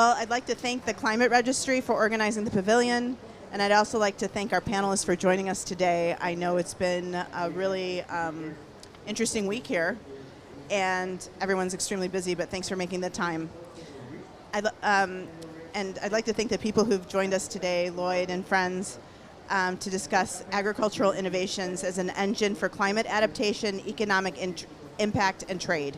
Well, I'd like to thank the Climate Registry for organizing the Pavilion, and I'd also like to thank our panelists for joining us today. I know it's been a really interesting week here, and everyone's extremely busy, but thanks for making the time. And I'd like to thank the people who've joined us today, Lloyd and friends, to discuss agricultural innovations as an engine for climate adaptation, economic impact, and trade.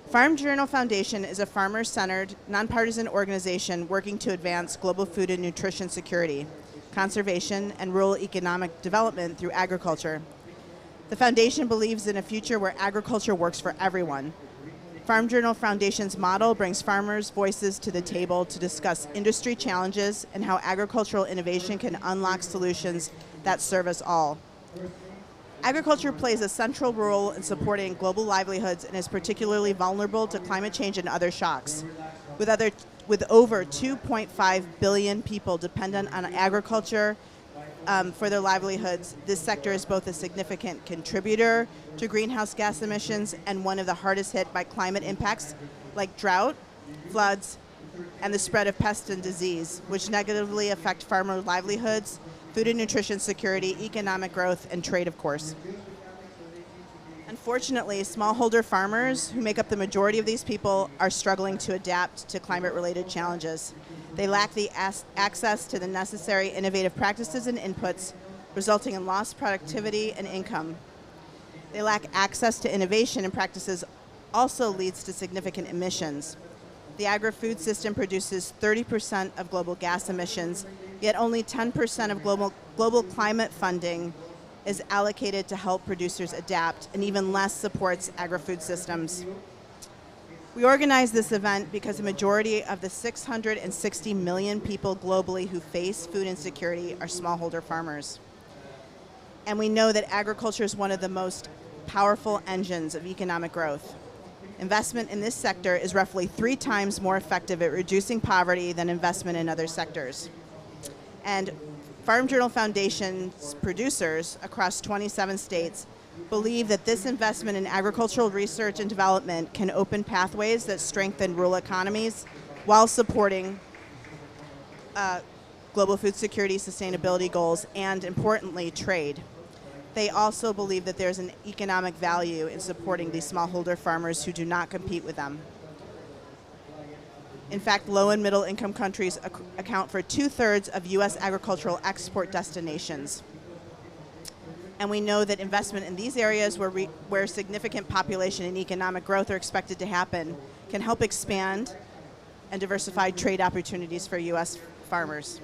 Farm Journal Foundation is a farmer-centered, nonpartisan organization working to advance global food and nutrition security, conservation, and rural economic development through agriculture. The foundation believes in a future where agriculture works for everyone. Farm Journal Foundation's model brings farmers' voices to the table to discuss industry challenges and how agricultural innovation can unlock solutions that serve us all. Agriculture plays a central role in supporting global livelihoods and is particularly vulnerable to climate change and other shocks. With over 2.5 billion people dependent on agriculture for their livelihoods, this sector is both a significant contributor to greenhouse gas emissions and one of the hardest hit by climate impacts like drought, floods, and the spread of pest and disease, which negatively affect farmer livelihoods, food and nutrition security, economic growth, and trade, of course. Unfortunately, smallholder farmers, who make up the majority of these people, are struggling to adapt to climate-related challenges. They lack the access to the necessary innovative practices and inputs, resulting in lost productivity and income. They lack access to innovation and practices also leads to significant emissions. The agri-food system produces 30% of global gas emissions, yet only 10% of global climate funding is allocated to help producers adapt, and even less supports agri-food systems. We organized this event because the majority of the 660 million people globally who face food insecurity are smallholder farmers. And we know that agriculture is one of the most powerful engines of economic growth. Investment in this sector is roughly 3 times more effective at reducing poverty than investment in other sectors. And Farm Journal Foundation's producers across 27 states believe that this investment in agricultural research and development can open pathways that strengthen rural economies while supporting global food security, sustainability goals, and importantly, trade. They also believe that there's an economic value in supporting these smallholder farmers who do not compete with them. In fact, low and middle income countries account for 2/3 of U.S. agricultural export destinations. And we know that investment in these areas where significant population and economic growth are expected to happen can help expand and diversify trade opportunities for U.S. farmers.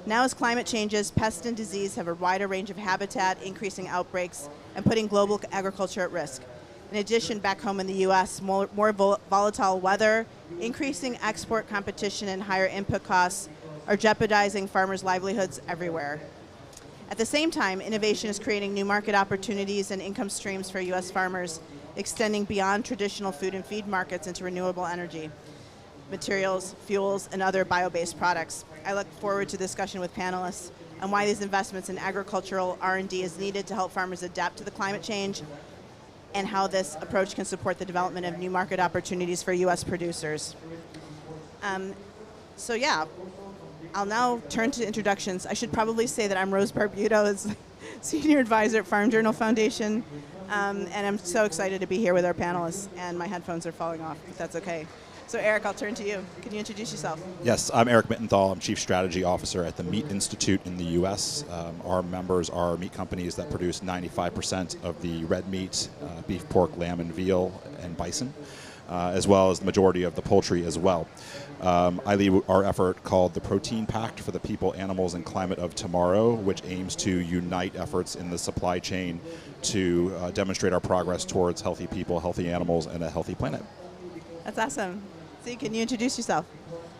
Now as climate changes, pests and disease have a wider range of habitat, increasing outbreaks, and putting global agriculture at risk. In addition, back home in the U.S., more volatile weather, increasing export competition, and higher input costs are jeopardizing farmers' livelihoods everywhere. At the same time, innovation is creating new market opportunities and income streams for U.S. farmers, extending beyond traditional food and feed markets into renewable energy, materials, fuels, and other bio-based products. I look forward to discussion with panelists on why these investments in agricultural R&D is needed to help farmers adapt to the climate change, and how this approach can support the development of new market opportunities for U.S. producers. I'll now turn to introductions. I should probably say that I'm Rose Barbuto, Senior Advisor at Farm Journal Foundation, and I'm so excited to be here with our panelists, and my headphones are falling off, if that's okay. So Eric, I'll turn to you. Can you introduce yourself? Yes, I'm Eric Mittenthal. I'm Chief Strategy Officer at the Meat Institute in the U.S. Our members are meat companies that produce 95% of the red meat, beef, pork, lamb, and veal, and bison, as well as the majority of the poultry as well. I lead our effort called the Protein Pact for the People, Animals, and Climate of Tomorrow, which aims to unite efforts in the supply chain to demonstrate our progress towards healthy people, healthy animals, and a healthy planet. That's awesome. Can you introduce yourself?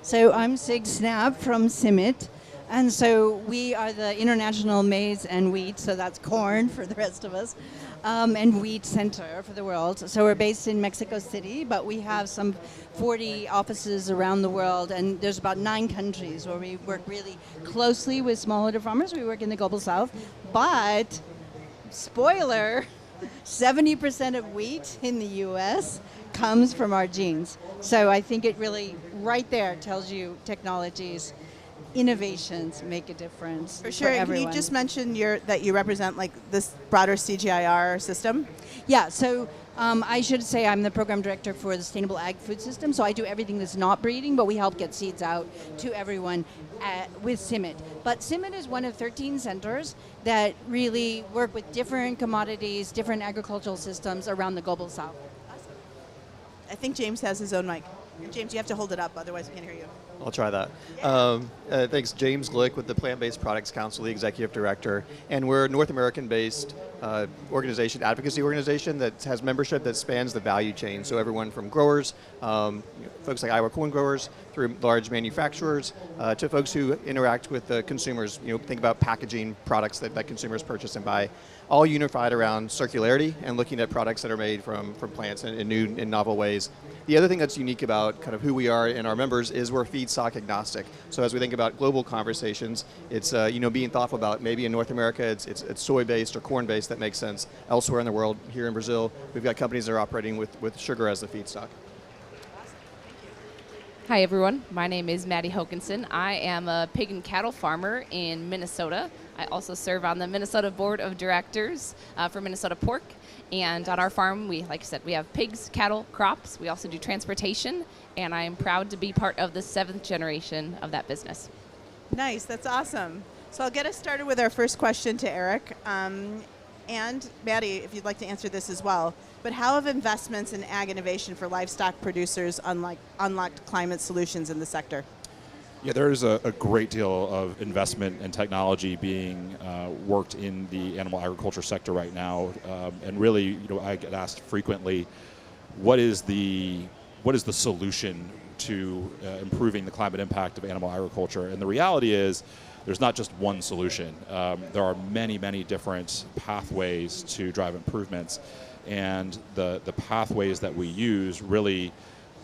So I'm Sig Snab from CIMMYT, and so we are the International Maize and Wheat, so that's corn for the rest of us, and wheat center for the world. So we're based in Mexico City, but we have some 40 offices around the world, and there's about 9 countries where we work really closely with smallholder farmers. We work in the Global South, but spoiler, 70% of wheat in the U.S. comes from our genes. So I think it really, right there, tells you technologies, innovations make a difference For sure. for And can everyone. you just mention that you represent like this broader CGIAR system? Yeah, so I should say I'm the program director for the Sustainable Ag Food System, so I do everything that's not breeding, but we help get seeds out to everyone with CIMMYT. But CIMMYT is one of 13 centers that really work with different commodities, different agricultural systems around the global south. I think James has his own mic. James, you have to hold it up, otherwise we can't hear you. I'll try that. Thanks, James Glick with the Plant-Based Products Council, the Executive Director. And we're a North American-based advocacy organization that has membership that spans the value chain. So everyone from growers, folks like Iowa corn growers, through large manufacturers, to folks who interact with the consumers. Think about packaging products that consumers purchase and buy, all unified around circularity and looking at products that are made from plants in new and novel ways. The other thing that's unique about kind of who we are and our members is we're feedstock agnostic. So as we think about global conversations, it's being thoughtful about maybe in North America it's soy-based or corn-based that makes sense. Elsewhere in the world, here in Brazil, we've got companies that are operating with sugar as the feedstock. Hi everyone, my name is Maddie Hokinson. I am a pig and cattle farmer in Minnesota. I also serve on the Minnesota Board of Directors for Minnesota Pork. And on our farm, like I said, we have pigs, cattle, crops. We also do transportation, and I am proud to be part of the 7th generation of that business. Nice, that's awesome. So I'll get us started with our first question to Eric. And Maddie, if you'd like to answer this as well. But how have investments in ag innovation for livestock producers unlocked climate solutions in the sector? Yeah, there's a great deal of investment and technology being worked in the animal agriculture sector right now, and really, I get asked frequently, what is the solution to improving the climate impact of animal agriculture? And the reality is, there's not just one solution. There are many, many different pathways to drive improvements, and the pathways that we use really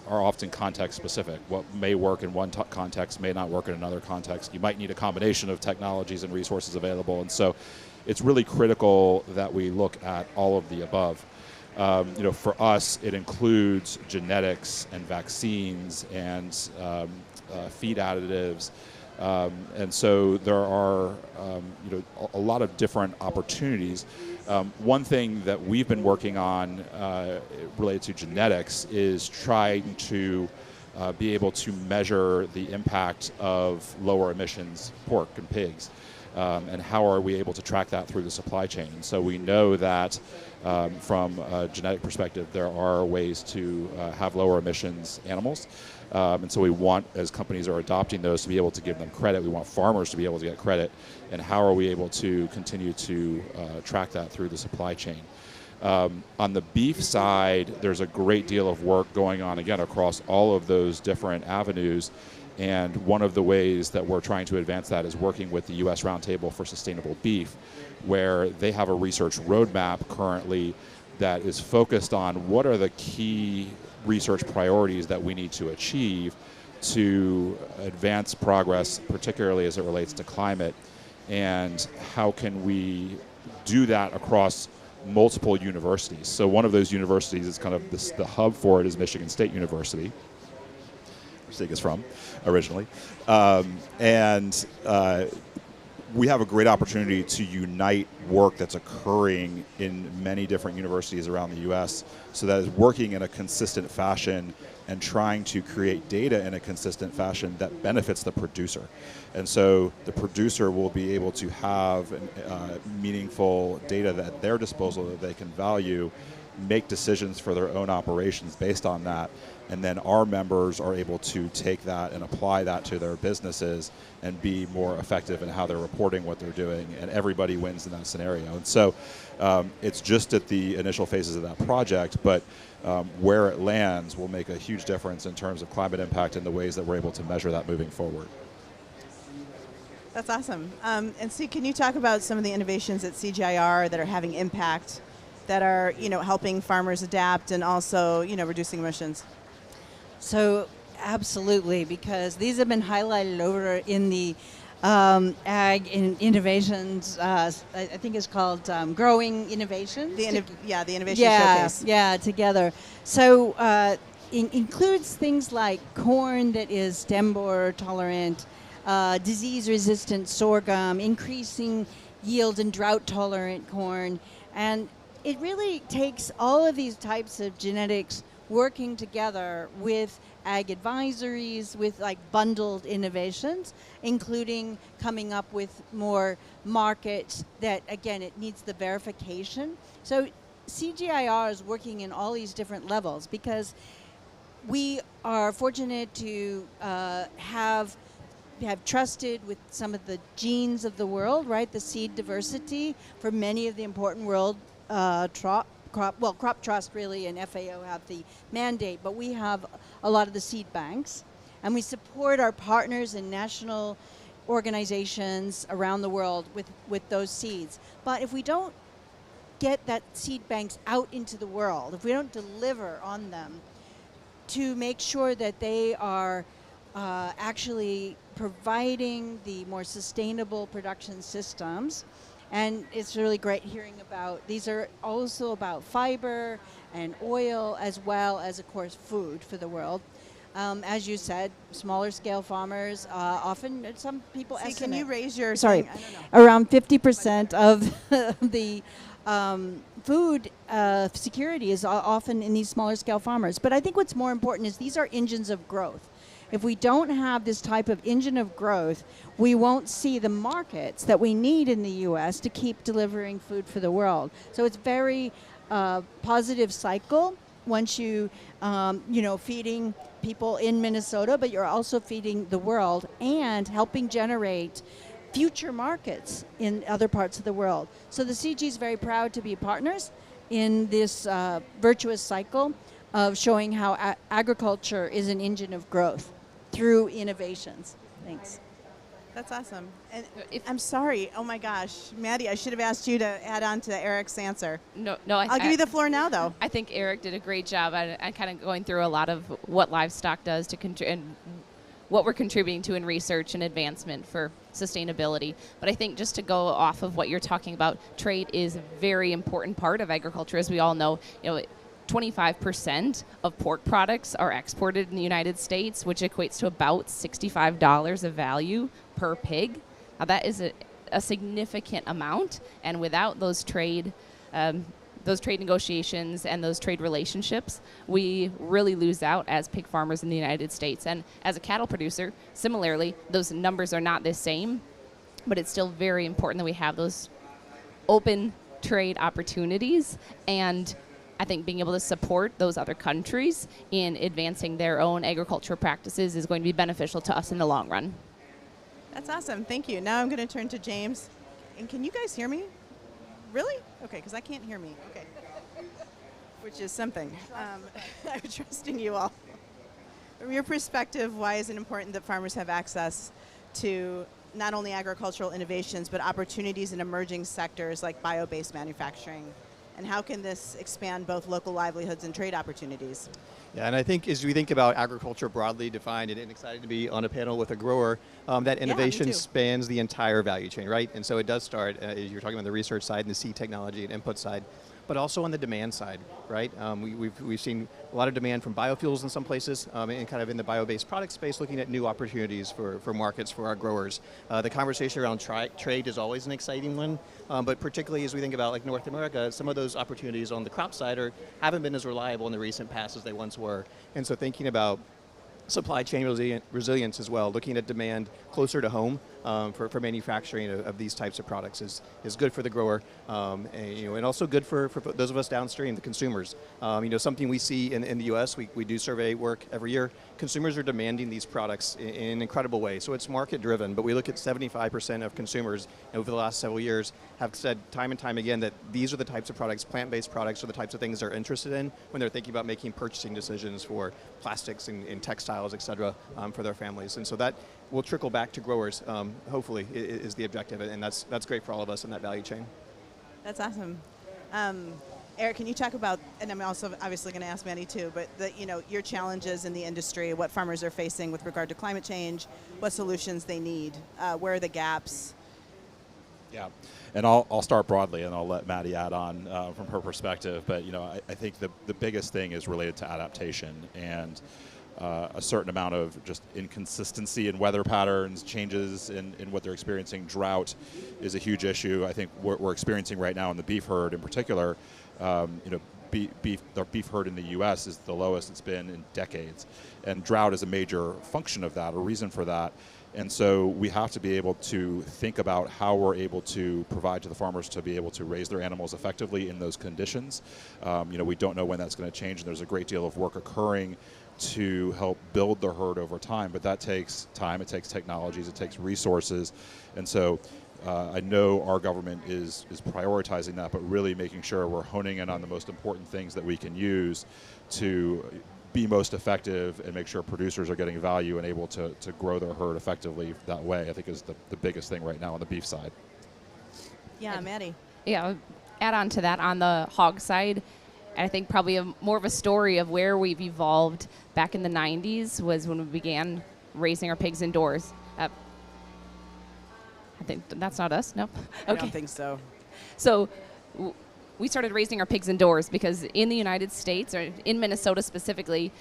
are often context specific. What may work in one context may not work in another context. You might need a combination of technologies and resources available, and so it's really critical that we look at all of the above. For us, it includes genetics and vaccines and feed additives, and so there are a lot of different opportunities. One thing that we've been working on related to genetics is trying to be able to measure the impact of lower emissions pork and pigs, and how are we able to track that through the supply chain. So we know that from a genetic perspective, there are ways to have lower emissions animals. And so we want, as companies are adopting those, to be able to give them credit. We want farmers to be able to get credit. And how are we able to continue to track that through the supply chain? On the beef side, there's a great deal of work going on, again, across all of those different avenues. And one of the ways that we're trying to advance that is working with the U.S. Roundtable for Sustainable Beef, where they have a research roadmap currently that is focused on what are the key research priorities that we need to achieve to advance progress, particularly as it relates to climate, and how can we do that across multiple universities. So one of those universities is kind of the hub for it is Michigan State University, where Sig is from originally, and we have a great opportunity to unite work that's occurring in many different universities around the U.S. so that is working in a consistent fashion and trying to create data in a consistent fashion that benefits the producer. And so the producer will be able to have meaningful data at their disposal that they can value, make decisions for their own operations based on that, and then our members are able to take that and apply that to their businesses and be more effective in how they're reporting what they're doing, and everybody wins in that scenario. And so it's just at the initial phases of that project, but where it lands will make a huge difference in terms of climate impact and the ways that we're able to measure that moving forward. That's awesome. And Steve, can you talk about some of the innovations at CGIAR that are having impact, that are helping farmers adapt and also reducing emissions? So absolutely, because these have been highlighted over in the ag innovations. I think it's called Growing Innovations. The innovation showcase. Yeah, together. So includes things like corn that is stem borer tolerant, disease-resistant sorghum, increasing yield and drought-tolerant corn, and it really takes all of these types of genetics working together with ag advisories, with like bundled innovations, including coming up with more markets that, again, it needs the verification. So CGIR is working in all these different levels because we are fortunate to have trusted with some of the genes of the world, right? The seed diversity for many of the important world crop trust really and FAO have the mandate, but we have a lot of the seed banks, and we support our partners and national organizations around the world with those seeds. But if we don't get that seed banks out into the world, if we don't deliver on them to make sure that they are actually providing the more sustainable production systems. And it's really great hearing about, these are also about fiber and oil as well as, of course, food for the world. As you said, smaller scale farmers, often some people estimate. Can you raise your Sorry, thing? I don't know. around 50% of the food security is often in these smaller scale farmers. But I think what's more important is these are engines of growth. If we don't have this type of engine of growth, we won't see the markets that we need in the U.S. to keep delivering food for the world. So it's very positive cycle once you, feeding people in Minnesota, but you're also feeding the world and helping generate future markets in other parts of the world. So the CG is very proud to be partners in this virtuous cycle of showing how agriculture is an engine of growth through innovations. Thanks. That's awesome. And I'm sorry. Oh my gosh, Maddie, I should have asked you to add on to Eric's answer. No, I'll give you the floor now, though. I think Eric did a great job at kind of going through a lot of what livestock does to and what we're contributing to in research and advancement for sustainability. But I think just to go off of what you're talking about, trade is a very important part of agriculture, as we all know. 25% of pork products are exported in the United States, which equates to about $65 of value per pig. Now that is a significant amount, and without those trade negotiations and those trade relationships, we really lose out as pig farmers in the United States. And as a cattle producer, similarly, those numbers are not the same, but it's still very important that we have those open trade opportunities, and I think being able to support those other countries in advancing their own agricultural practices is going to be beneficial to us in the long run. That's awesome. Thank you. Now I'm going to turn to James. And can you guys hear me? Really? Okay, because I can't hear me. Okay. Which is something. I'm trusting you all. From your perspective, why is it important that farmers have access to not only agricultural innovations, but opportunities in emerging sectors like bio-based manufacturing? And how can this expand both local livelihoods and trade opportunities? Yeah, and I think as we think about agriculture broadly defined, and excited to be on a panel with a grower, that innovation spans the entire value chain, right? And so it does start, you're talking about the research side and the seed technology and input side, but also on the demand side, right? We've seen a lot of demand from biofuels in some places, and kind of in the bio-based product space, looking at new opportunities for markets for our growers. The conversation around trade is always an exciting one, but particularly as we think about like North America, some of those opportunities on the crop side haven't been as reliable in the recent past as they once were. And so thinking about supply chain resilience as well, looking at demand closer to home for manufacturing of these types of products is good for the grower, and also good for those of us downstream, the consumers. Something we see in the U.S., we do survey work every year. Consumers are demanding these products in an incredible way. So it's market driven, but we look at 75% of consumers over the last several years have said time and time again that these are the types of products, plant-based products, are the types of things they're interested in when they're thinking about making purchasing decisions for plastics and textiles, et cetera, for their families. And so that will trickle back to growers, hopefully, is the objective. And that's great for all of us in that value chain. That's awesome. Eric, can you talk about, and I'm also obviously going to ask Maddie too, but your challenges in the industry, what farmers are facing with regard to climate change, what solutions they need, where are the gaps? Yeah, and I'll start broadly, and I'll let Maddie add on from her perspective. But I think the biggest thing is related to adaptation and a certain amount of just inconsistency in weather patterns, changes in what they're experiencing. Drought is a huge issue. I think what we're experiencing right now in the beef herd in particular. The beef herd in the U.S. is the lowest it's been in decades, and drought is a major function of that, a reason for that. And so we have to be able to think about how we're able to provide to the farmers to be able to raise their animals effectively in those conditions. We don't know when that's going to change, and there's a great deal of work occurring to help build the herd over time, but that takes time, it takes technologies, it takes resources. And so I know our government is prioritizing that, but really making sure we're honing in on the most important things that we can use to be most effective and make sure producers are getting value and able to grow their herd effectively that way, I think is the biggest thing right now on the beef side. Yeah, Maddie. Yeah, add on to that on the hog side. I think probably more of a story of where we've evolved back in the 90s was when we began raising our pigs indoors. I think that's not us, no? I don't think so. So we started raising our pigs indoors because in the United States, or in Minnesota specifically,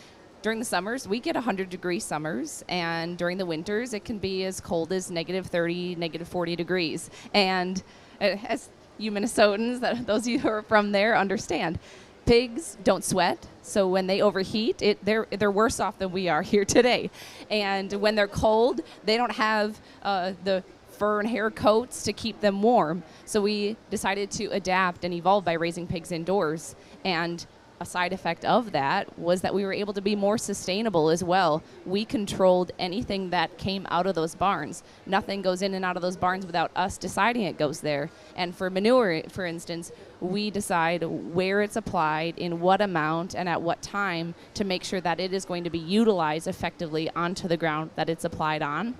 during the summers, we get 100-degree summers, and during the winters, it can be as cold as -30, -40 degrees. And as you Minnesotans, those of you who are from there understand, pigs don't sweat, so when they overheat, they're worse off than we are here today. And when they're cold, they don't have the fur and hair coats to keep them warm. So we decided to adapt and evolve by raising pigs indoors. And a side effect of that was that we were able to be more sustainable as well. We controlled anything that came out of those barns. Nothing goes in and out of those barns without us deciding it goes there. And for manure, for instance, we decide where it's applied, in what amount, and at what time to make sure that it is going to be utilized effectively onto the ground that it's applied on.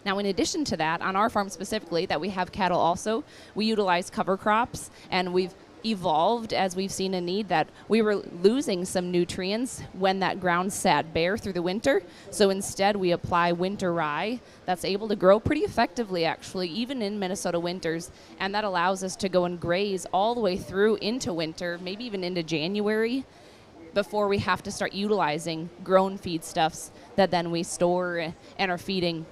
Now, in addition to that, on our farm specifically, that we have cattle also, we utilize cover crops, and we've evolved as we've seen a need that we were losing some nutrients when that ground sat bare through the winter. So instead, we apply winter rye that's able to grow pretty effectively, actually, even in Minnesota winters, and that allows us to go and graze all the way through into winter, maybe even into January, before we have to start utilizing grown feedstuffs that then we store and are feeding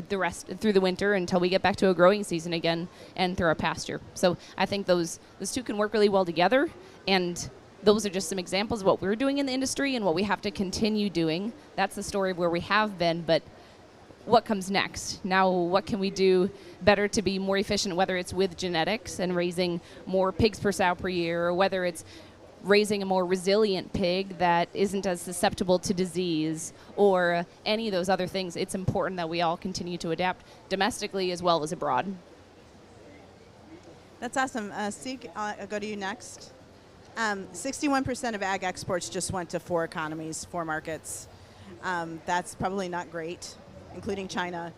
the rest through the winter until we get back to a growing season again and through our pasture. So I think those two can work really well together, and those are just some examples of what we're doing in the industry and what we have to continue doing. That's the story of where we have been, but what comes next? Now, what can we do better to be more efficient, whether it's with genetics and raising more pigs per sow per year, or whether it's raising a more resilient pig that isn't as susceptible to disease, or any of those other things. It's important that we all continue to adapt domestically as well as abroad. That's awesome. Sieg, I'll go to you next. 61% of ag exports just went to 4 economies, 4 markets. That's probably not great, including China.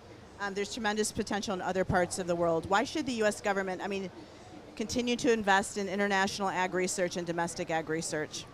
There's tremendous potential in other parts of the world. Why should the U.S. government, continue to invest in international ag research and domestic ag research?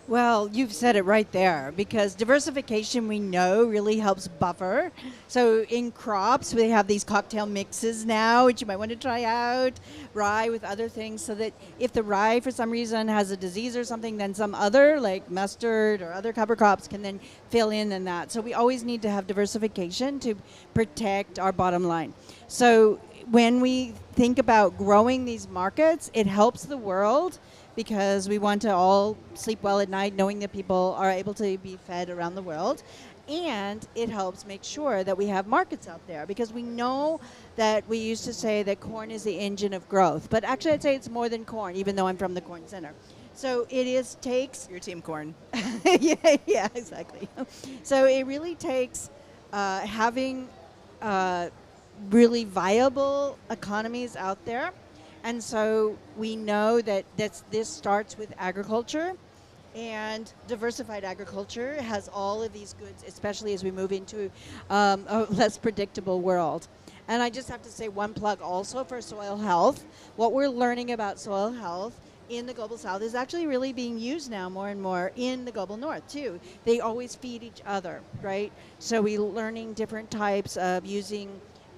Well, you've said it right there, because diversification, we know, really helps buffer. So in crops, we have these cocktail mixes now, which you might want to try out, rye with other things, so that if the rye for some reason has a disease or something, then some other, like mustard or other cover crops, can then fill in that. So we always need to have diversification to protect our bottom line. So when we think about growing these markets, it helps the world, because we want to all sleep well at night knowing that people are able to be fed around the world. And it helps make sure that we have markets out there, because we know that we used to say that corn is the engine of growth. But actually, I'd say it's more than corn, even though I'm from the corn center. So it takes... Your team corn. yeah, exactly. So it really takes having really viable economies out there. And so we know that this starts with agriculture, And diversified agriculture has all of these goods, especially as we move into a less predictable world. And I just have to say one plug also for soil health. What we're learning about soil health in the global south is actually really being used now more and more in the global north too. They always feed each other, right? So we're learning different types of using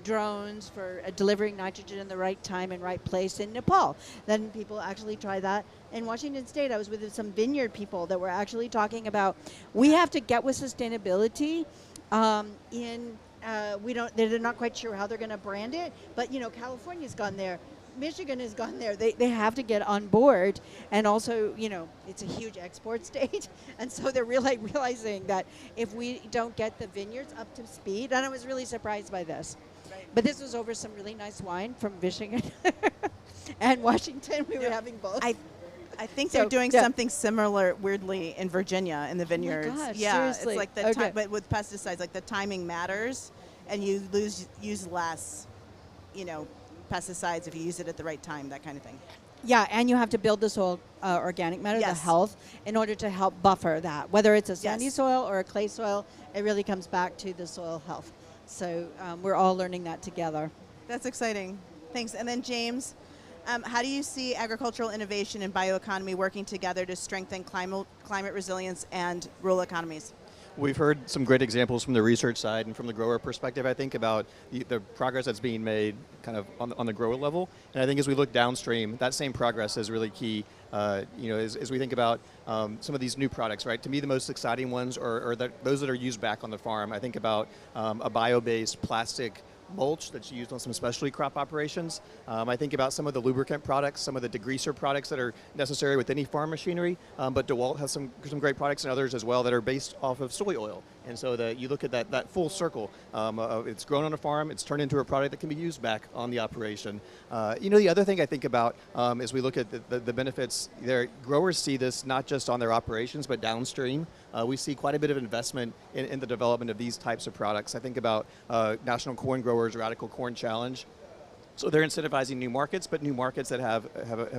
drones for delivering nitrogen in the right time and right place in Nepal. Then people actually try that. In Washington State, I was with some vineyard people that were actually talking about we have to get with sustainability they're not quite sure how they're going to brand it, but California's gone there. Michigan has gone there. They have to get on board, and also, it's a huge export state, and so they're really realizing that if we don't get the vineyards up to speed, and I was really surprised by this. Right. But this was over some really nice wine from Michigan and Washington. We were having both. I think they're doing something similar, weirdly, in Virginia in the vineyards. Oh my gosh, yeah, seriously? It's like but with pesticides, like the timing matters, and you use less, pesticides if you use it at the right time, that kind of thing. Yeah, and you have to build the soil organic matter, the health, in order to help buffer that. Whether it's a sandy soil or a clay soil, it really comes back to the soil health. So we're all learning that together. That's exciting. Thanks. And then James, how do you see agricultural innovation and bioeconomy working together to strengthen climate resilience and rural economies? We've heard some great examples from the research side and from the grower perspective, I think, about the progress that's being made kind of on the grower level. And I think as we look downstream, that same progress is really key, as we think about some of these new products, right? To me, the most exciting ones are those that are used back on the farm. I think about a bio-based plastic mulch that's used on some specialty crop operations. I think about some of the lubricant products, some of the degreaser products that are necessary with any farm machinery, but DeWalt has some great products and others as well that are based off of soy oil. And so you look at that full circle. It's grown on a farm, it's turned into a product that can be used back on the operation. The other thing I think about as we look at the benefits, growers see this not just on their operations, but downstream. We see quite a bit of investment in the development of these types of products. I think about National Corn Growers Radical Corn Challenge. So they're incentivizing new markets, but new markets that have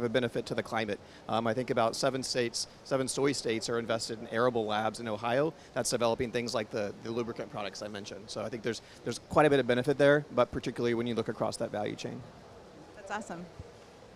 a benefit to the climate. I think about 7 soy states are invested in arable labs in Ohio that's developing things like the lubricant products I mentioned. So I think there's quite a bit of benefit there, but particularly when you look across that value chain. That's awesome.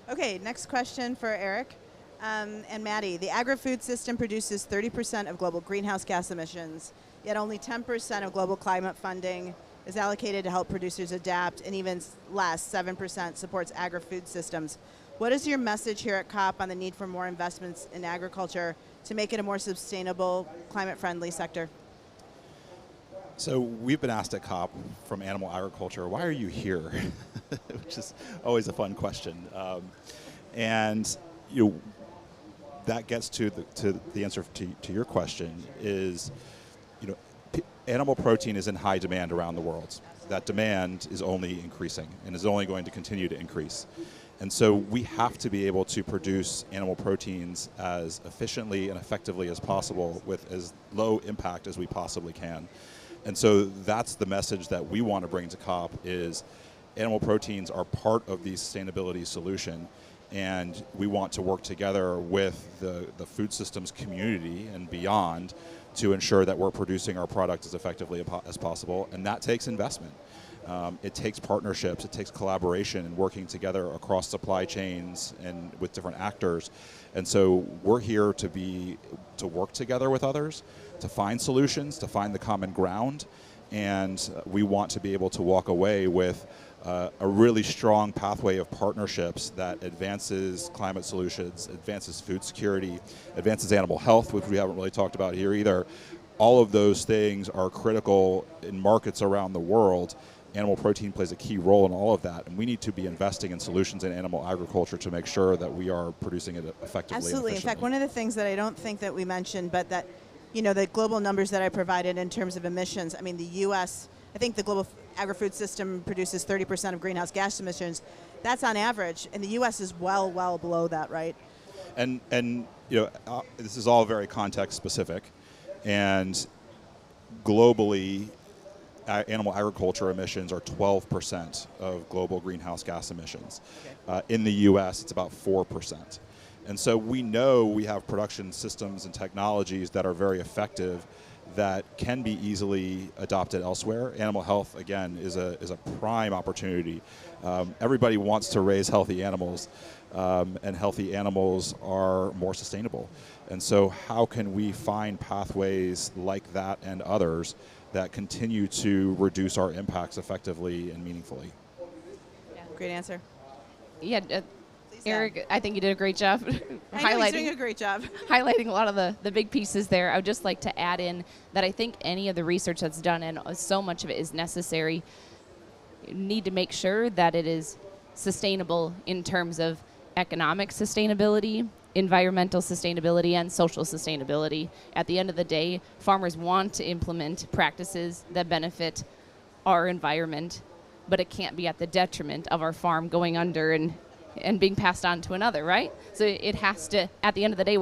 Okay, next question for Eric and Maddie. The agri-food system produces 30% of global greenhouse gas emissions, yet only 10% of global climate funding is allocated to help producers adapt, and even less, 7% supports agri-food systems. What is your message here at COP on the need for more investments in agriculture to make it a more sustainable, climate-friendly sector? So we've been asked at COP from Animal Agriculture, why are you here? Which is always a fun question. That gets to the answer to your question is, animal protein is in high demand around the world. That demand is only increasing and is only going to continue to increase. And so we have to be able to produce animal proteins as efficiently and effectively as possible with as low impact as we possibly can. And so that's the message that we want to bring to COP is animal proteins are part of the sustainability solution. And we want to work together with the food systems community and beyond to ensure that we're producing our product as effectively as possible, and that takes investment. It takes partnerships, it takes collaboration and working together across supply chains and with different actors. And so we're here to work together with others, to find solutions, to find the common ground, and we want to be able to walk away with a really strong pathway of partnerships that advances climate solutions, advances food security, advances animal health, which we haven't really talked about here either. All of those things are critical in markets around the world. Animal protein plays a key role in all of that, and we need to be investing in solutions in animal agriculture to make sure that we are producing it effectively. Absolutely. In fact, one of the things that I don't think that we mentioned, but that, the global numbers that I provided in terms of emissions, I mean, the U.S., I think the global agri-food system produces 30% of greenhouse gas emissions. That's on average, and the U.S. is well below that, right? And this is all very context specific, and globally, animal agriculture emissions are 12% of global greenhouse gas emissions. Okay. In the U.S., it's about 4%. And so we know we have production systems and technologies that are very effective that can be easily adopted elsewhere. Animal health, again, is a prime opportunity. Everybody wants to raise healthy animals, and healthy animals are more sustainable. And so how can we find pathways like that and others that continue to reduce our impacts effectively and meaningfully? Yeah, great answer. Yeah, Eric, I think you did a great job I know he's doing a great job. highlighting a lot of the big pieces there. I would just like to add in that I think any of the research that's done, and so much of it is necessary, you need to make sure that it is sustainable in terms of economic sustainability, environmental sustainability, and social sustainability. At the end of the day, farmers want to implement practices that benefit our environment, but it can't be at the detriment of our farm going under and being passed on to another, right? So it has to, at the end of the day,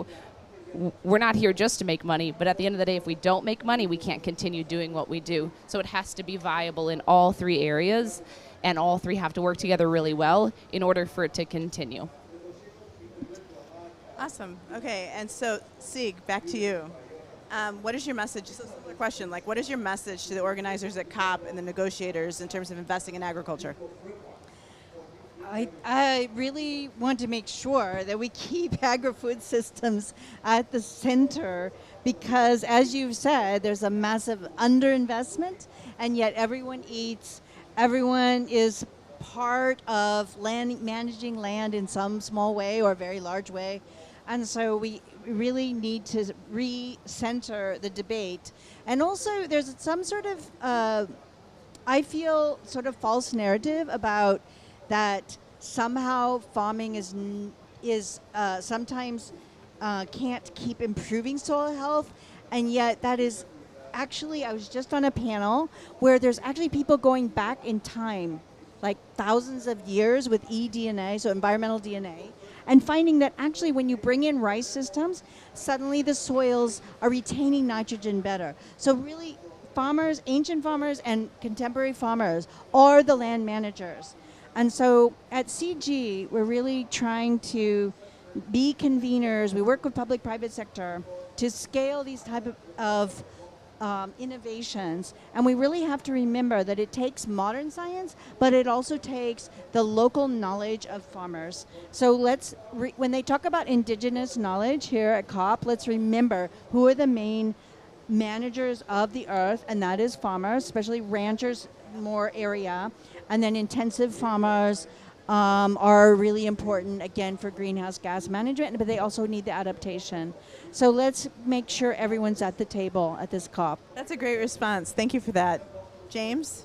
we're not here just to make money, but at the end of the day, if we don't make money, we can't continue doing what we do. So it has to be viable in all three areas, and all three have to work together really well in order for it to continue. Awesome. Okay, and so Sig, back to you. What is your message? Just a similar question. Like, what is your message to the organizers at COP and the negotiators in terms of investing in agriculture? I really want to make sure that we keep agri-food systems at the center because, as you've said, there's a massive underinvestment, and yet everyone eats. Everyone is part of managing land in some small way or very large way. And so we really need to recenter the debate. And also there's some sort of, I feel, sort of false narrative about that somehow farming is sometimes can't keep improving soil health, and yet that is actually, I was just on a panel where there's actually people going back in time, like thousands of years with eDNA, so environmental DNA, and finding that actually when you bring in rice systems, suddenly the soils are retaining nitrogen better. So really, farmers, ancient farmers and contemporary farmers are the land managers. And so at CG, we're really trying to be conveners. We work with public-private sector to scale these type of innovations. And we really have to remember that it takes modern science, but it also takes the local knowledge of farmers. So let's, when they talk about indigenous knowledge here at COP, let's remember who are the main managers of the earth, and that is farmers, especially ranchers, more area. And then intensive farmers are really important, again, for greenhouse gas management, but they also need the adaptation. So let's make sure everyone's at the table at this COP. That's a great response. Thank you for that. James,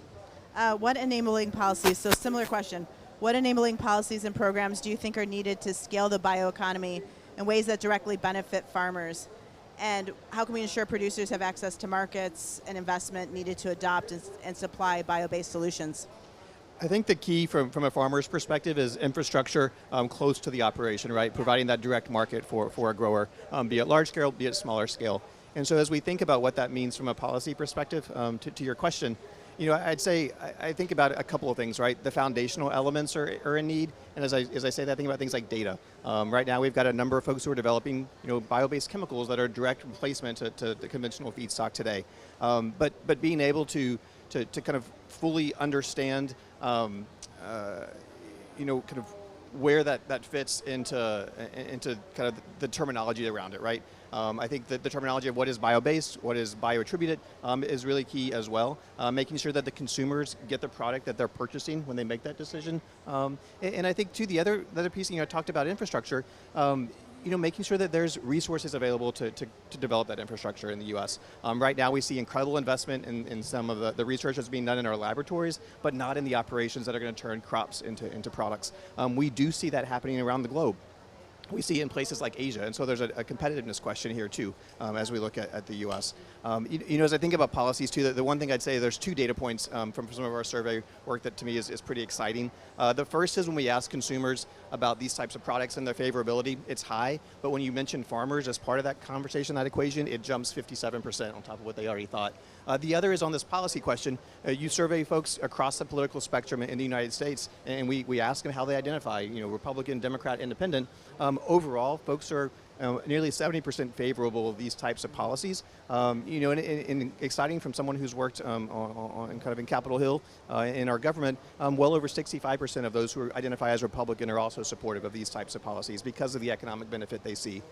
what enabling policies, so similar question, what enabling policies and programs do you think are needed to scale the bioeconomy in ways that directly benefit farmers? And how can we ensure producers have access to markets and investment needed to adopt and supply bio-based solutions? I think the key from a farmer's perspective is infrastructure close to the operation, right? Providing that direct market for a grower, be it large scale, be it smaller scale. And so as we think about what that means from a policy perspective, to your question, you know, I'd say I think about a couple of things, right? The foundational elements are in need, and as I say that, I think about things like data. Right now, we've got a number of folks who are developing, you know, bio-based chemicals that are direct replacement to the conventional feedstock today. But being able to kind of fully understand, you know, kind of where that fits into kind of the terminology around it, right? I think that the terminology of what is bio-based, what is bio-attributed is really key as well. Making sure that the consumers get the product that they're purchasing when they make that decision. And I think too, the other piece, you know, I talked about infrastructure, you know, making sure that there's resources available to develop that infrastructure in the U.S. Right now we see incredible investment in some of the research that's being done in our laboratories, but not in the operations that are going to turn crops into products. We do see that happening around the globe. We see it in places like Asia, and so there's a competitiveness question here too, as we look at the U.S. You know, as I think about policies too, the one thing I'd say, there's 2 data points from some of our survey work that to me is pretty exciting. The first is when we ask consumers about these types of products and their favorability, it's high, but when you mention farmers as part of that conversation, that equation, it jumps 57% on top of what they already thought. The other is on this policy question. You survey folks across the political spectrum in the United States, and we ask them how they identify, you know, Republican, Democrat, Independent, overall, folks are nearly 70% favorable of these types of policies. And exciting from someone who's worked on kind of in Capitol Hill in our government, well over 65% of those who identify as Republican are also supportive of these types of policies because of the economic benefit they see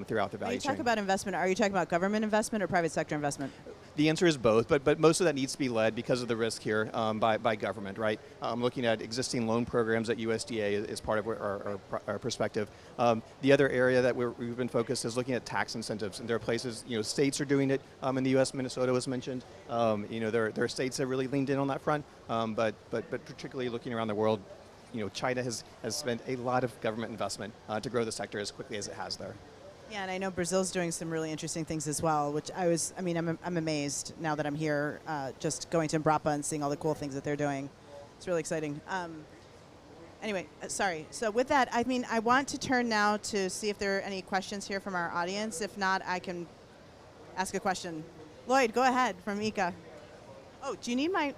throughout the value When you chain. talk about investment, are you talking about government investment or private sector investment? The answer is both, but most of that needs to be led because of the risk here by government, right? Looking at existing loan programs at USDA is part of our perspective. The other area that we've been focused is looking at tax incentives, and there are places, states are doing it in the U.S. Minnesota was mentioned. There are states that really leaned in on that front, but particularly looking around the world, China has spent a lot of government investment to grow the sector as quickly as it has there. Yeah, and I know Brazil's doing some really interesting things as well, which I'm amazed now that I'm here, just going to Embrapa and seeing all the cool things that they're doing. It's really exciting. Anyway, sorry. So with that, I want to turn now to see if there are any questions here from our audience. If not, I can ask a question. Lloyd, go ahead from ICA. Oh, do you need my...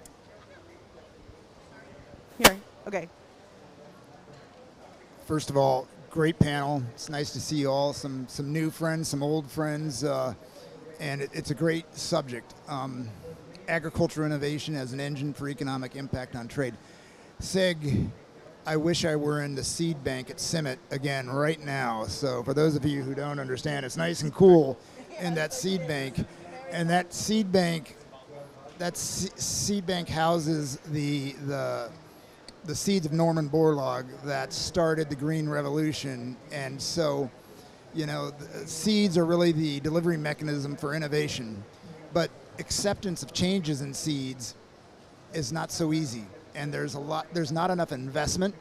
Here, okay. First of all, great panel. It's nice to see you all, some new friends, some old friends, and it's a great subject. Agricultural innovation as an engine for economic impact on trade. Sig, I wish I were in the seed bank at CIMMYT again right now. So for those of you who don't understand, it's nice and cool in that seed bank. And that seed bank houses the seeds of Norman Borlaug that started the Green Revolution. And so, seeds are really the delivery mechanism for innovation. But acceptance of changes in seeds is not so easy. And there's not enough investment.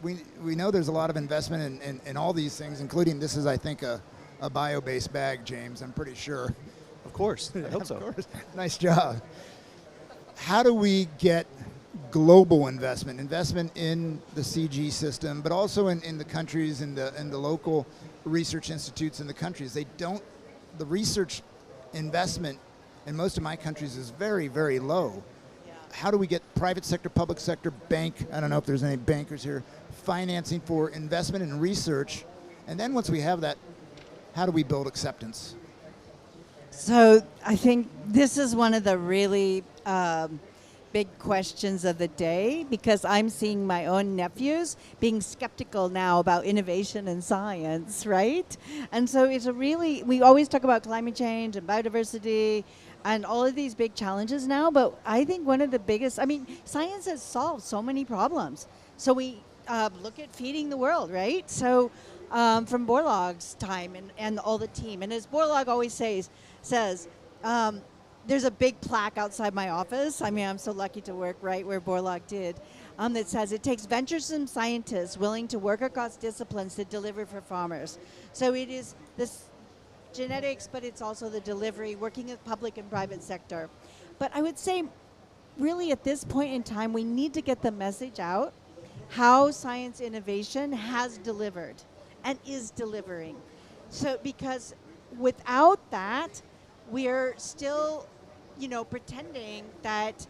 We know there's a lot of investment in all these things, including this is, I think, a bio-based bag, James, I'm pretty sure. Of course, I hope so. Of course. Nice job. How do we get global investment in the CG system, but also in the countries, in the local research institutes in the countries? The research investment in most of my countries is very, very low. How do we get private sector, public sector, bank, I don't know if there's any bankers here, financing for investment in research? And then once we have that, how do we build acceptance? So I think this is one of the really big questions of the day, because I'm seeing my own nephews being skeptical now about innovation and science, right? And so we always talk about climate change and biodiversity and all of these big challenges now, but I think one of the biggest, science has solved so many problems. So we look at feeding the world, right? So from Borlaug's time and all the team, and as Borlaug always says, there's a big plaque outside my office. I'm so lucky to work right where Borlaug did, that says it takes venturesome scientists willing to work across disciplines to deliver for farmers. So it is this genetics, but it's also the delivery, working with public and private sector. But I would say, really at this point in time, we need to get the message out how science innovation has delivered and is delivering. So because without that, we're still, pretending that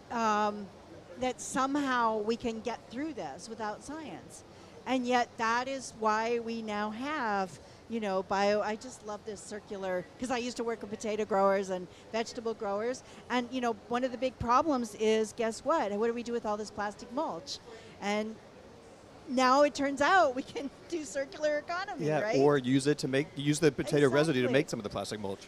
that somehow we can get through this without science. And yet that is why we now have, I just love this circular, because I used to work with potato growers and vegetable growers. And, one of the big problems is, guess what? What do we do with all this plastic mulch? And now it turns out we can do circular economy, right? Or use the potato residue to make some of the plastic mulch.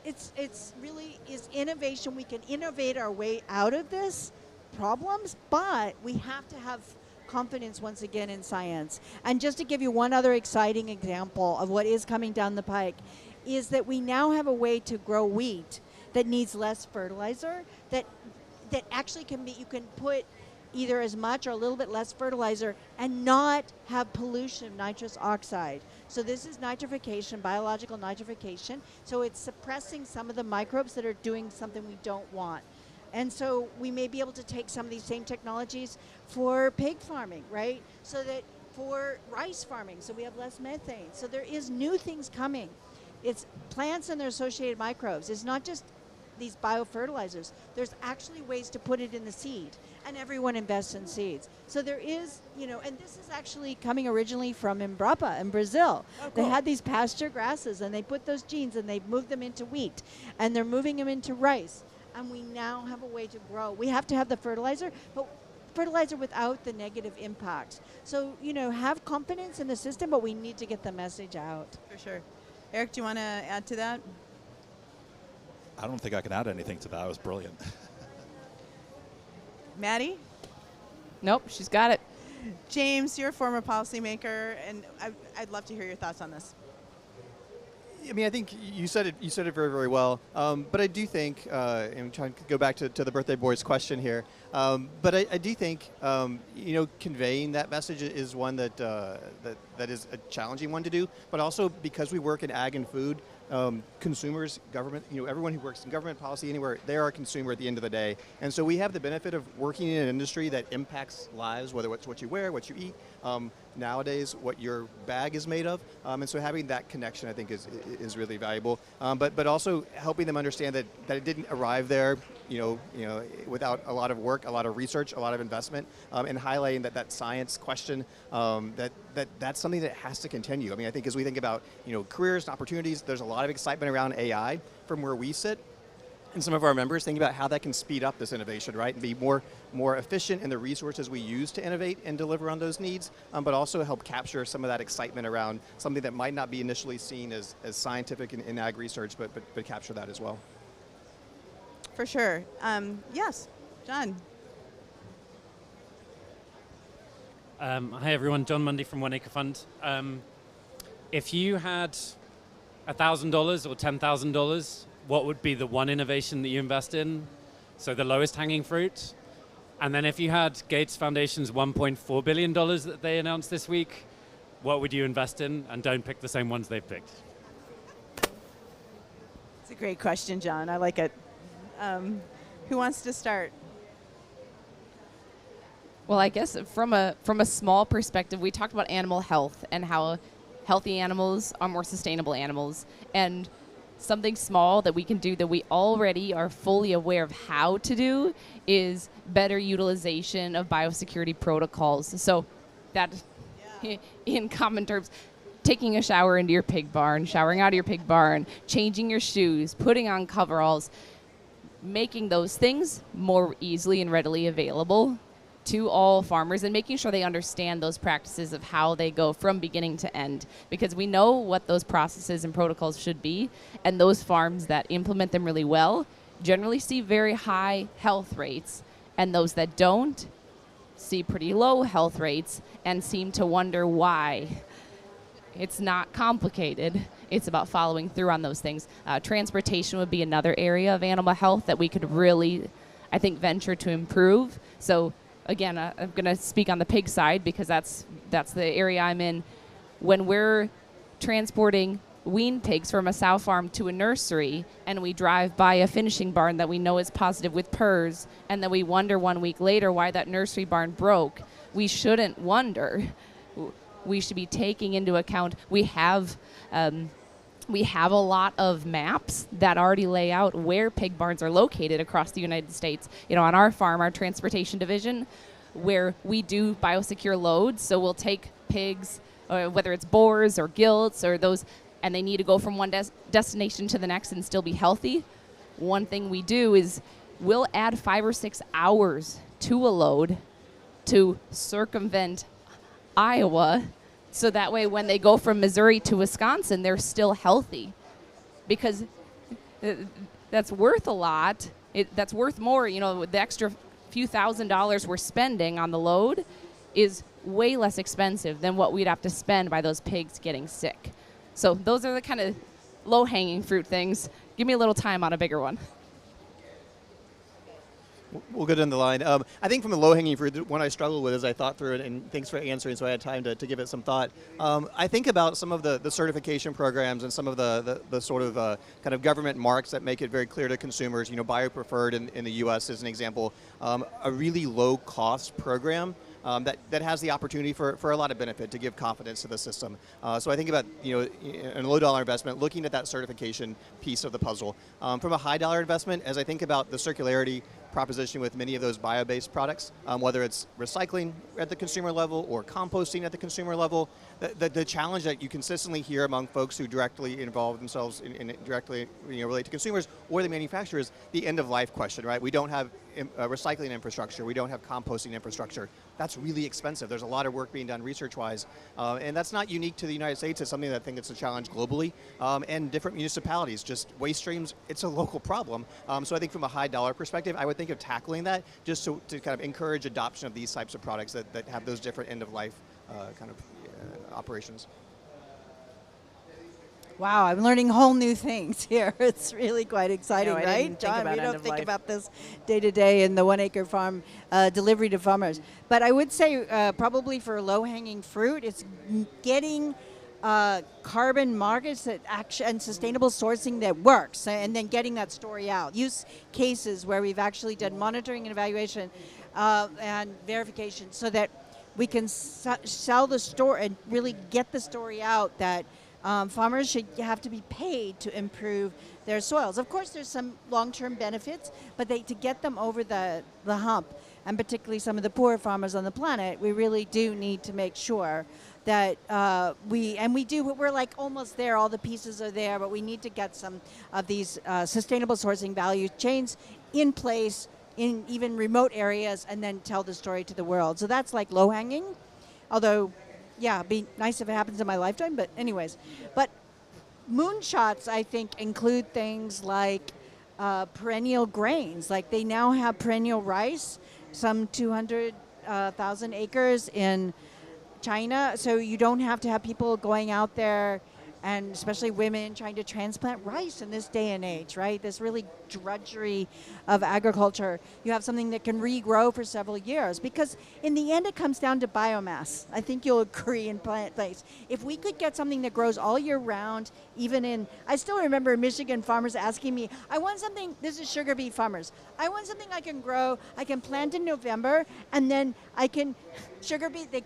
It's really is innovation. We can innovate our way out of this problems, but we have to have confidence once again in science. And just to give you one other exciting example of what is coming down the pike, is that we now have a way to grow wheat that needs less fertilizer, that actually you can put either as much or a little bit less fertilizer and not have pollution of nitrous oxide. So this is nitrification, biological nitrification. So it's suppressing some of the microbes that are doing something we don't want. And so we may be able to take some of these same technologies for pig farming, right? So that for rice farming, so we have less methane. So there is new things coming. It's plants and their associated microbes. It's not just these biofertilizers. There's actually ways to put it in the seed, and everyone invests in seeds. So there is, and this is actually coming originally from Embrapa in Brazil. Oh, cool. They had these pasture grasses, and they put those genes, and they moved them into wheat, and they're moving them into rice. And we now have a way to grow. We have to have the fertilizer, but fertilizer without the negative impacts. So, have confidence in the system, but we need to get the message out. For sure. Eric, do you want to add to that? I don't think I can add anything to that. It was brilliant. Maddie? Nope, she's got it. James, you're a former policymaker, and I'd love to hear your thoughts on this. I mean, I think you said it very, very well. But I do think, and I'm trying to go back to the birthday boy's question here. But I do think, conveying that message is one that is a challenging one to do. But also because we work in ag and food, consumers, government, everyone who works in government policy anywhere, they are a consumer at the end of the day. And so we have the benefit of working in an industry that impacts lives, whether it's what you wear, what you eat, nowadays what your bag is made of. And so having that connection, I think, is really valuable. But also helping them understand that it didn't arrive there, without a lot of work, a lot of research, a lot of investment, and highlighting that science question, that's something that has to continue. I mean, I think as we think about, careers and opportunities, there's a lot of excitement around AI from where we sit. And some of our members think about how that can speed up this innovation, right, and be more efficient in the resources we use to innovate and deliver on those needs, but also help capture some of that excitement around something that might not be initially seen as scientific in ag research, but capture that as well. For sure. Yes, John. Hi everyone, John Mundy from One Acre Fund. If you had $1,000 or $10,000, what would be the one innovation that you invest in? So the lowest hanging fruit. And then if you had Gates Foundation's $1.4 billion that they announced this week, what would you invest in? And don't pick the same ones they've picked. It's a great question, John. I like it. Who wants to start? Well, I guess from a small perspective, we talked about animal health and how healthy animals are more sustainable animals. And something small that we can do that we already are fully aware of how to do is better utilization of biosecurity protocols. So that, in common terms, taking a shower into your pig barn, showering out of your pig barn, changing your shoes, putting on coveralls, making those things more easily and readily available to all farmers and making sure they understand those practices of how they go from beginning to end, because we know what those processes and protocols should be, and those farms that implement them really well generally see very high health rates, and those that don't see pretty low health rates and seem to wonder why. It's not complicated. It's about following through on those things. Transportation would be another area of animal health that we could really, I think, venture to improve. So again, I'm going to speak on the pig side because that's the area I'm in. When we're transporting wean pigs from a sow farm to a nursery and we drive by a finishing barn that we know is positive with PRRS, and then we wonder 1 week later why that nursery barn broke, we shouldn't wonder. We should be taking into account, we have a lot of maps that already lay out where pig barns are located across the United States. On our farm, our transportation division, where we do biosecure loads, so we'll take pigs, whether it's boars or gilts or those, and they need to go from one destination to the next and still be healthy. One thing we do is we'll add 5 or 6 hours to a load to circumvent Iowa, so that way when they go from Missouri to Wisconsin, they're still healthy, because that's worth a lot. That's worth more. The extra few $1,000s we're spending on the load is way less expensive than what we'd have to spend by those pigs getting sick. So those are the kind of low-hanging fruit things. Give me a little time on a bigger one. We'll go down the line. I think from the low-hanging fruit, the one I struggled with as I thought through it, and thanks for answering so I had time to give it some thought. I think about some of the certification programs and some of the sort of kind of government marks that make it very clear to consumers. Biopreferred in the U.S. is an example. A really low-cost program that has the opportunity for a lot of benefit to give confidence to the system. So I think about, in a low dollar investment, looking at that certification piece of the puzzle. From a high dollar investment, as I think about the circularity proposition with many of those bio-based products, whether it's recycling at the consumer level or composting at the consumer level, the challenge that you consistently hear among folks who directly involve themselves in directly relate to consumers or the manufacturers, the end of life question, right? We don't have recycling infrastructure, we don't have composting infrastructure. That's really expensive. There's a lot of work being done research-wise, and that's not unique to the United States. It's something that I think it's a challenge globally, and different municipalities, just waste streams, it's a local problem. So I think from a high dollar perspective, I would think of tackling that just to kind of encourage adoption of these types of products that have those different end-of-life operations. Wow, I'm learning whole new things here. It's really quite exciting, I didn't right, think John? about We end don't of think life. about this day to day in the 1 acre farm delivery to farmers. But I would say probably for low-hanging fruit, it's getting carbon markets that and sustainable sourcing that works, and then getting that story out. Use cases where we've actually done monitoring and evaluation and verification so that we can sell the story and really get the story out that farmers should have to be paid to improve their soils. Of course, there's some long-term benefits, but to get them over the hump, and particularly some of the poor farmers on the planet, we really do need to make sure that we're like almost there, all the pieces are there, but we need to get some of these sustainable sourcing value chains in place in even remote areas and then tell the story to the world. So that's like low-hanging, although, yeah, it'd be nice if it happens in my lifetime, but anyways. But moonshots, I think, include things like perennial grains. Like they now have perennial rice, some 200,000 acres in China, so you don't have to have people going out there, and especially women trying to transplant rice in this day and age, right? This really drudgery of agriculture. You have something that can regrow for several years, because in the end it comes down to biomass. I think you'll agree in plant-based. If we could get something that grows all year round, I still remember Michigan farmers asking me, I want something, this is sugar beet farmers, I want something I can grow, I can plant in November, and then I can, sugar beet, they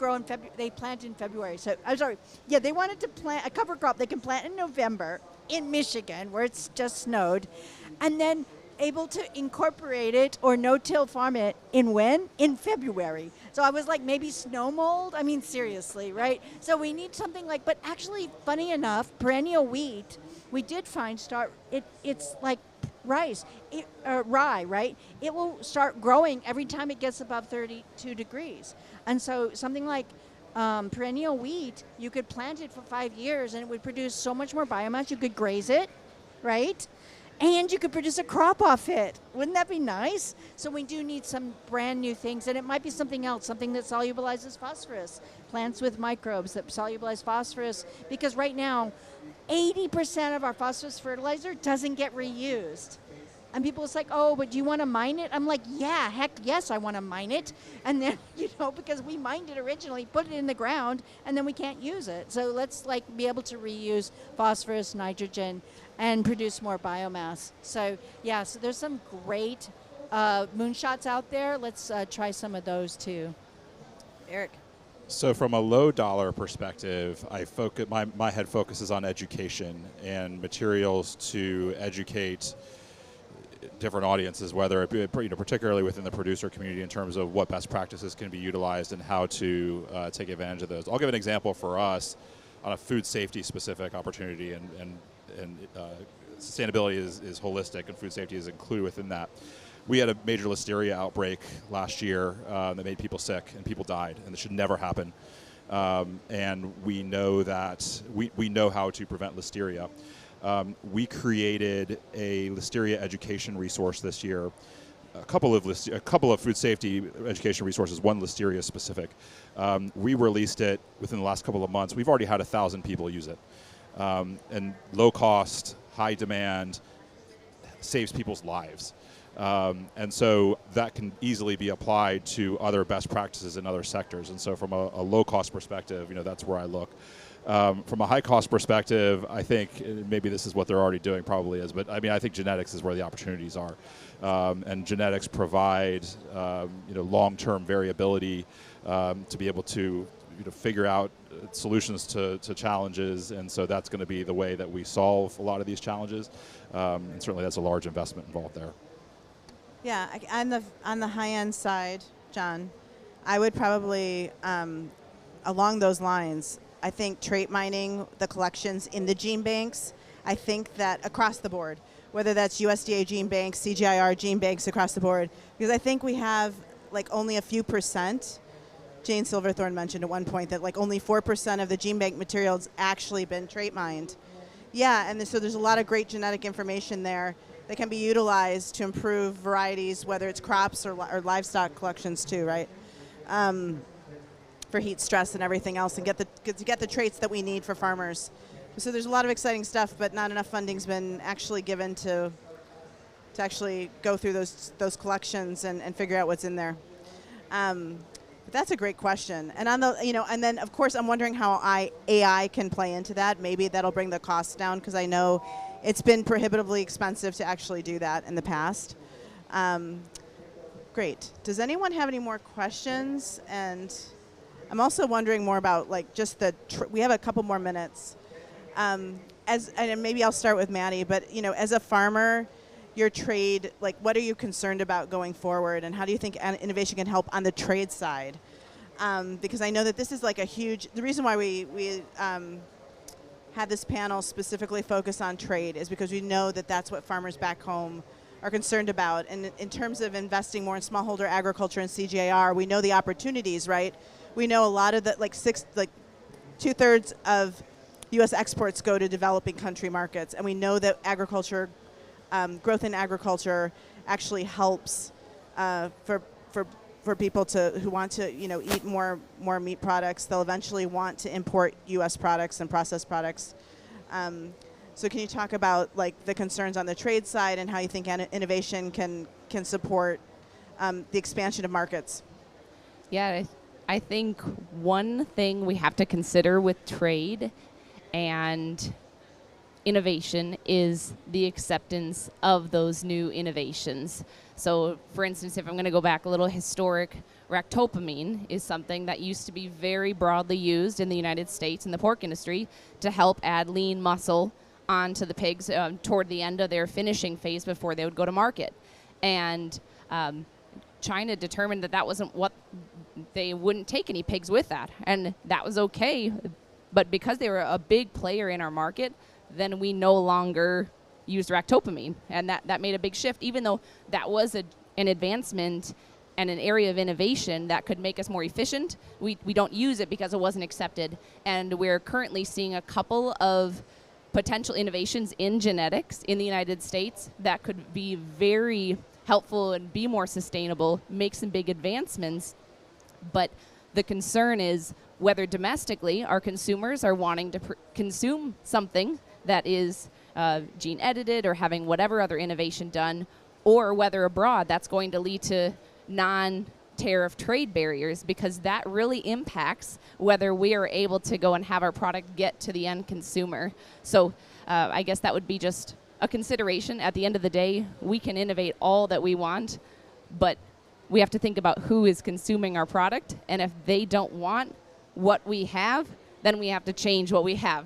plant in February. So, I'm sorry, yeah, they wanted to plant a cover crop they can plant in November in Michigan, where it's just snowed, and then able to incorporate it or no-till farm it in when? In February. So I was like, maybe snow mold? I mean, seriously, right? So we need something like, but actually, funny enough, perennial wheat, we did find it's like rice, rye, right? It will start growing every time it gets above 32 degrees. And so something like perennial wheat, you could plant it for 5 years and it would produce so much more biomass. You could graze it, right? And you could produce a crop off it. Wouldn't that be nice? So we do need some brand new things, and it might be something else, something that solubilizes phosphorus, plants with microbes that solubilize phosphorus, because right now, 80% of our phosphorus fertilizer doesn't get reused. And people it's like, oh, but do you want to mine it? I'm like, yeah, heck yes, I want to mine it. And then, because we mined it originally, put it in the ground, and then we can't use it. So let's be able to reuse phosphorus, nitrogen, and produce more biomass. So yeah, so there's some great moonshots out there. Let's try some of those too. Eric. So from a low dollar perspective, my head focuses on education and materials to educate different audiences, whether it be particularly within the producer community in terms of what best practices can be utilized and how to take advantage of those. I'll give an example for us on a food safety specific opportunity, and sustainability is holistic, and food safety is included within that. We had a major listeria outbreak last year that made people sick, and people died, and this should never happen. And we know that we know how to prevent listeria. We created a listeria education resource this year, a couple of food safety education resources, one listeria specific. We released it within the last couple of months. We've already had 1,000 people use it. And low cost, high demand, saves people's lives. And so that can easily be applied to other best practices in other sectors. And so from a low cost perspective, that's where I look. From a high cost perspective, I think maybe this is what they're already doing, probably is, but I mean, I think genetics is where the opportunities are. And genetics provide long-term variability to be able to figure out solutions to challenges, and so that's going to be the way that we solve a lot of these challenges, and certainly that's a large investment involved there. Yeah, on the high-end side, John, I would probably, along those lines, I think trait mining, the collections in the gene banks, I think that across the board, whether that's USDA gene banks, CGIR gene banks across the board, because I think we have like only a few percent. Jane Silverthorne mentioned at one point that like only 4% of the gene bank material's actually been trait mined. Yeah, and so there's a lot of great genetic information there that can be utilized to improve varieties, whether it's crops or livestock collections too, right? For heat stress and everything else, and get the traits that we need for farmers. So there's a lot of exciting stuff, but not enough funding's been actually given to actually go through those collections and figure out what's in there. But that's a great question. And on the and then of course I'm wondering how AI can play into that. Maybe that'll bring the costs down, because I know it's been prohibitively expensive to actually do that in the past. Great. Does anyone have any more questions? And I'm also wondering more about like just we have a couple more minutes. And maybe I'll start with Maddie, but as a farmer, your trade, like what are you concerned about going forward, and how do you think innovation can help on the trade side? Because I know that this is like the reason why we had this panel specifically focus on trade is because we know that that's what farmers back home are concerned about. And in terms of investing more in smallholder agriculture and CGIR, we know the opportunities, right? We know a lot of the, 2/3 of U.S. exports go to developing country markets, and we know that agriculture, growth in agriculture, actually helps for people who want to eat more meat products. They'll eventually want to import U.S. products and processed products. So can you talk about like the concerns on the trade side and how you think innovation can support the expansion of markets? Yeah, I think one thing we have to consider with trade and innovation is the acceptance of those new innovations. So, for instance, if I'm going to go back a little historic, ractopamine is something that used to be very broadly used in the United States in the pork industry to help add lean muscle onto the pigs toward the end of their finishing phase before they would go to market. And China determined that wasn't what they wouldn't take any pigs with that, and that was okay. But because they were a big player in our market, then we no longer used ractopamine, and that made a big shift. Even though that was an advancement and an area of innovation that could make us more efficient, we don't use it because it wasn't accepted. And we're currently seeing a couple of potential innovations in genetics in the United States that could be very helpful and be more sustainable, make some big advancements. But the concern is whether domestically our consumers are wanting to consume something that is gene edited or having whatever other innovation done, or whether abroad that's going to lead to non-tariff trade barriers, because that really impacts whether we are able to go and have our product get to the end consumer. So I guess that would be just a consideration. At the end of the day, we can innovate all that we want, but we have to think about who is consuming our product, and if they don't want what we have, then we have to change what we have.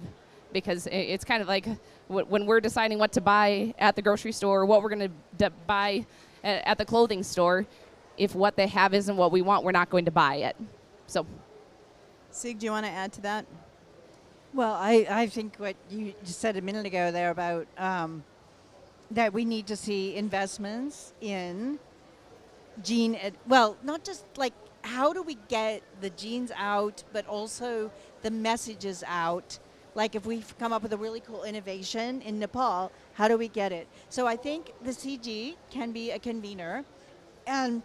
Because it's kind of like when we're deciding what to buy at the grocery store or what we're going to buy at the clothing store, if what they have isn't what we want, we're not going to buy it. So, Sig, do you want to add to that? Well, I think what you just said a minute ago there about that we need to see investments in not just like how do we get the genes out, but also the messages out. Like if we've come up with a really cool innovation in Nepal, how do we get it? So I think the CG can be a convener. And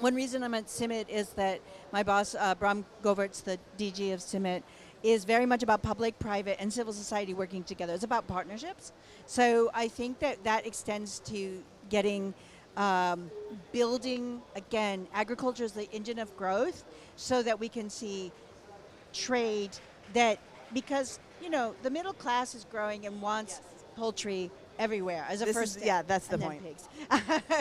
one reason I'm at CIMMYT is that my boss, Bram Govertz, the DG of CIMMYT, is very much about public, private, and civil society working together. It's about partnerships. So I think that extends to getting, building, again, agriculture is the engine of growth so that we can see trade that because, you know, the middle class is growing and wants poultry everywhere as a This first is- step. yeah, that's the and then point. pigs.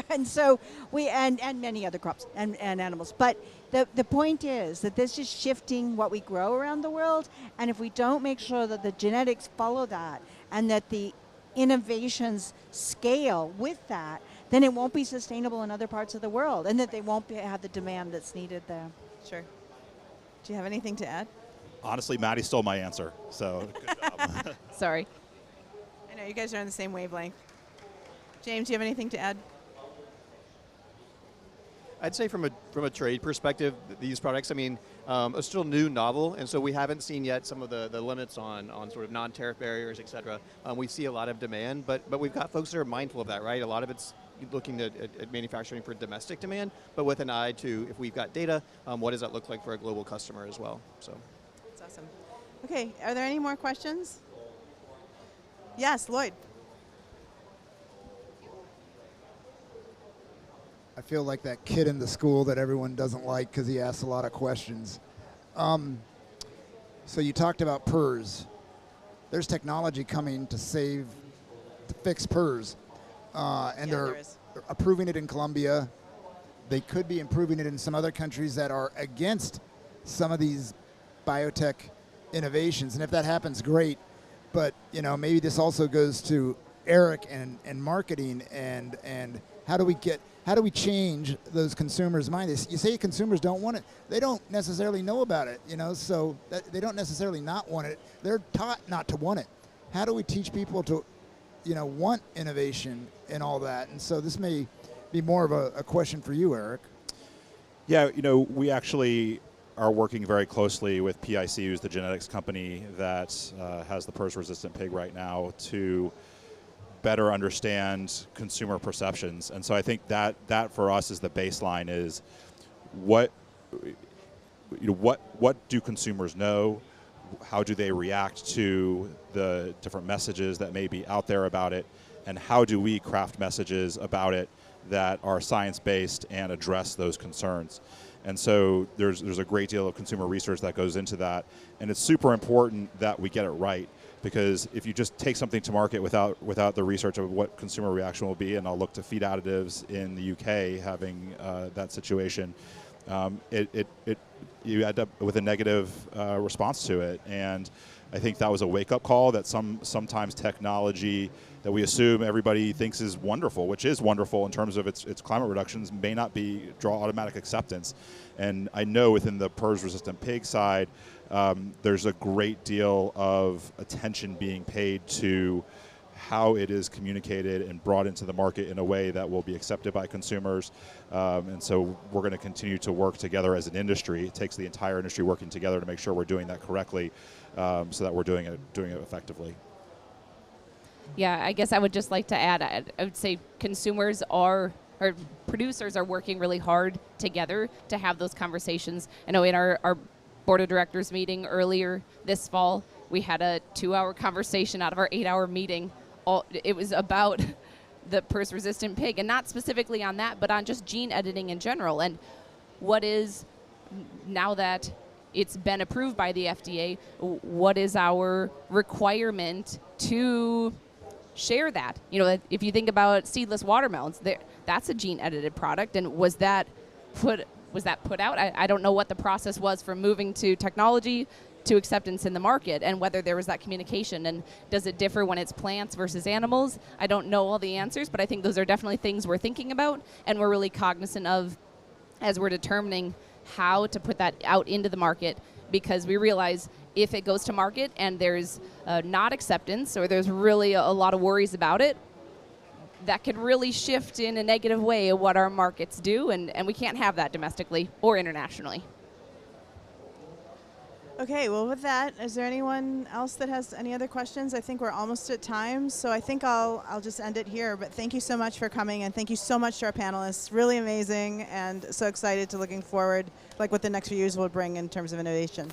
And so and many other crops and animals. But the point is that this is shifting what we grow around the world, and if we don't make sure that the genetics follow that and that the innovations scale with that, then it won't be sustainable in other parts of the world, and that they won't have the demand that's needed there. Sure. Do you have anything to add? Honestly, Maddie stole my answer, so good job. Sorry. I know you guys are on the same wavelength. James, do you have anything to add? I'd say from a trade perspective, these products, I mean, are still new, novel, and so we haven't seen yet some of the limits on sort of non-tariff barriers, et cetera. We see a lot of demand, but we've got folks that are mindful of that, right? A lot of it's looking at manufacturing for domestic demand, but with an eye to, if we've got data, what does that look like for a global customer as well? So. That's awesome. Okay, are there any more questions? Yes, Lloyd. I feel like that kid in the school that everyone doesn't like because he asks a lot of questions. So you talked about PRRS. There's technology coming to fix PRRS. And Yeah, they're there is. approving it in Colombia. They could be improving it in some other countries that are against some of these biotech innovations. And if that happens, great. But, you know, maybe this also goes to Eric and marketing and how do we change those consumers' minds? You say consumers don't want it. They don't necessarily know about it, you know, so they don't necessarily not want it. They're taught not to want it. How do we teach people to, you know, want innovation and all that? And so this may be more of a question for you, Eric. Yeah, you know, we actually are working very closely with PIC, who's the genetics company that has the PRRS-resistant pig right now, to better understand consumer perceptions. And so I think that for us is the baseline, is what do consumers know? How do they react to the different messages that may be out there about it? And how do we craft messages about it that are science-based and address those concerns? And so there's a great deal of consumer research that goes into that. And it's super important that we get it right, because if you just take something to market without the research of what consumer reaction will be, and I'll look to feed additives in the UK having that situation, you end up with a negative response to it. And I think that was a wake-up call that sometimes technology that we assume everybody thinks is wonderful, which is wonderful in terms of its climate reductions, may not draw automatic acceptance. And I know within the PRRS-resistant pig side, there's a great deal of attention being paid to how it is communicated and brought into the market in a way that will be accepted by consumers. And so we're going to continue to work together as an industry. It takes the entire industry working together to make sure we're doing that correctly, so that we're doing it effectively. Yeah, I guess I would just like to add, I would say consumers or producers are working really hard together to have those conversations. I know in our board of directors meeting earlier this fall, we had a 2-hour conversation out of our 8-hour meeting. It was about the PRRS-resistant pig, and not specifically on that, but on just gene editing in general. And what is, now that it's been approved by the FDA, what is our requirement to share that? You know, if you think about seedless watermelons, that's a gene-edited product, and was that put out? I don't know what the process was from moving to technology to acceptance in the market, and whether there was that communication, and does it differ when it's plants versus animals? I don't know all the answers, but I think those are definitely things we're thinking about, and we're really cognizant of as we're determining how to put that out into the market, because we realize if it goes to market and there's not acceptance, or there's really a lot of worries about it, that could really shift in a negative way what our markets do, and we can't have that domestically or internationally. Okay, well, with that, is there anyone else that has any other questions? I think we're almost at time, so I think I'll just end it here. But thank you so much for coming, and thank you so much to our panelists. Really amazing, and so excited to looking forward, like what the next few years will bring in terms of innovation.